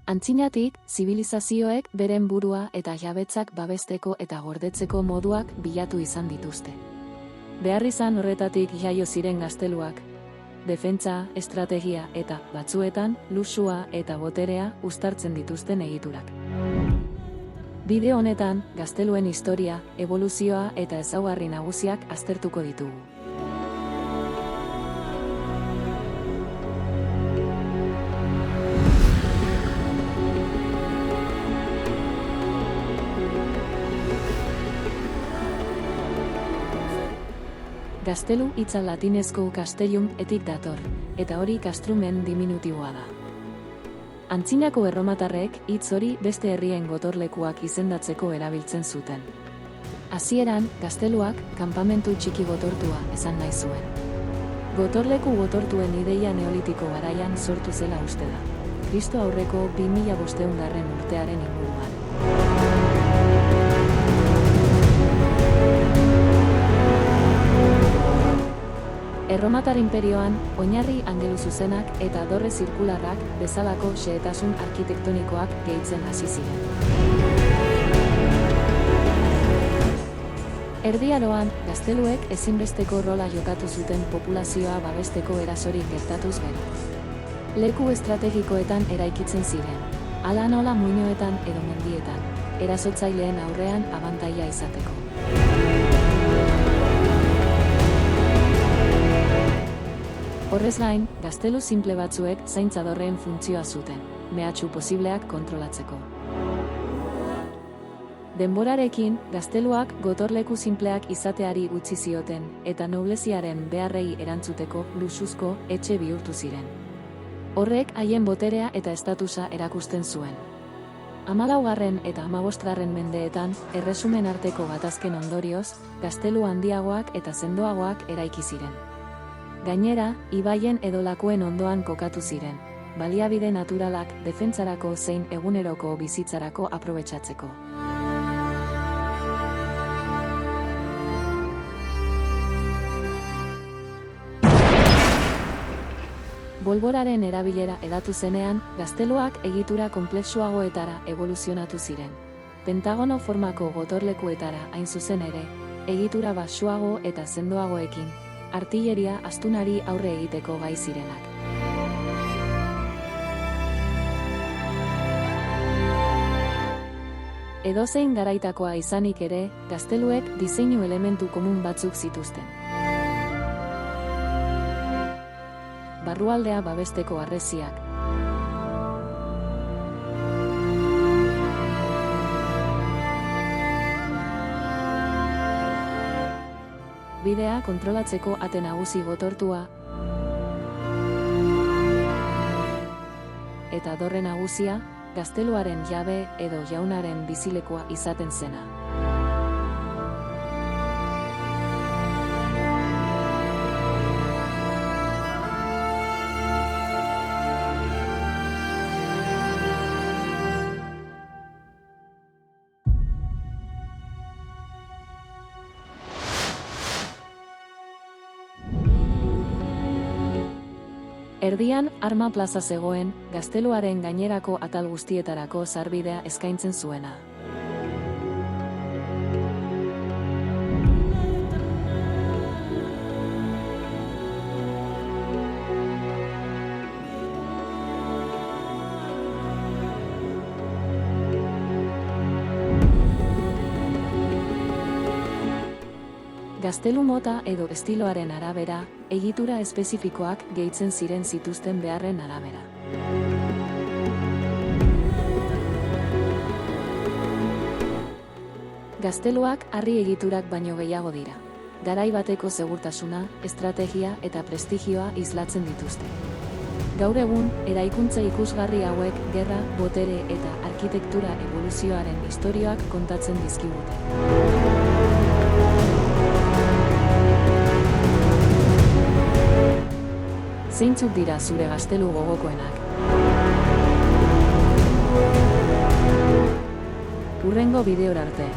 Antzinatik, zibilizazioek beren burua eta jabetzak babesteko eta gordetzeko moduak bilatu izan dituzte. Beharrizan horretatik jaio ziren gazteluak, defentsa, estrategia eta, batzuetan, luxua eta boterea uztartzen dituzten egiturak. Bideo honetan, gazteluen historia, eboluzioa eta ezaugarri nagusiak aztertuko ditugu. Gaztelu hitza latinezko castellum etik dator, eta hori castrumen diminutiboa da. Antzinako erromatarrek hitz hori beste herrien gotorlekuak izendatzeko erabiltzen zuten. Hasieran, gazteluak kanpamentu txiki gotortua esan nahi zuen. Gotorleku gotortuen ideia neolitiko garaian sortu zela uste da. Kristo aurreko 2500 urtearen inguruan. Erromatar inperioan, oinarri angeluzuzenak eta dorre zirkularrak bezalako xehetasun arkitektonikoak gehitzen hasi ziren. Erdi Aroan, gazteluek ezinbesteko rola jokatu zuten populazioa babesteko erasorik gertatuz gero. Leku estrategikoetan eraikitzen ziren, hala nola muinoetan edo mendietan, erasotzaileen aurrean abantaila izateko. Horrez gain, gaztelu sinple batzuek zaintza dorreen funtzioa zuten, mehatxu posibleak kontrolatzeko. Denborarekin, gazteluak gotorleku sinpleak izateari utzi zioten, eta nobleziaren beharrei erantzuteko luxuzko etxe bihurtu ziren. Horrek haien boterea eta estatusa erakusten zuen. 14. eta 15. mendeetan, erresumen arteko gatazken ondorioz, gaztelu handiagoak eta sendoagoak eraiki ziren. Gainera, ibaien edo lakuen ondoan kokatu ziren, baliabide naturalak defentsarako zein eguneroko bizitzarako aprobetxatzeko. Bolboraren erabilera hedatu zenean, gazteluak egitura konplexuagoetara evoluzionatu ziren. Pentagono formako gotorlekuetara hain zuzen ere, egitura baxuago eta sendoagoekin, artilleria astunari aurre egiteko gai zirenak. Edozein garaitakoa izanik ere, gazteluek diseinu elementu komun batzuk zituzten. Barrualdea babesteko harresiak. Bidea kontrolatzeko ate nagusi gotortua eta dorre nagusia, gazteluaren jabe edo jaunaren bizilekua izaten zena. Erdian, arma plaza zegoen, gazteluaren gainerako atal guztietarako sarbidea eskaintzen zuena. Gaztelu mota edo estiloaren arabera, egitura espezifikoak gehitzen ziren zituzten beharren arabera. Gazteluak harri egiturak baino gehiago dira. Garai bateko segurtasuna, estrategia eta prestigioa islatzen dituzte. Gaur egun, eraikuntza ikusgarri hauek gerra, botere eta arkitektura evoluzioaren istorioak kontatzen dizkigute. Zeintzuk dira zure gaztelu gogokoenak? Hurrengo bideora arte.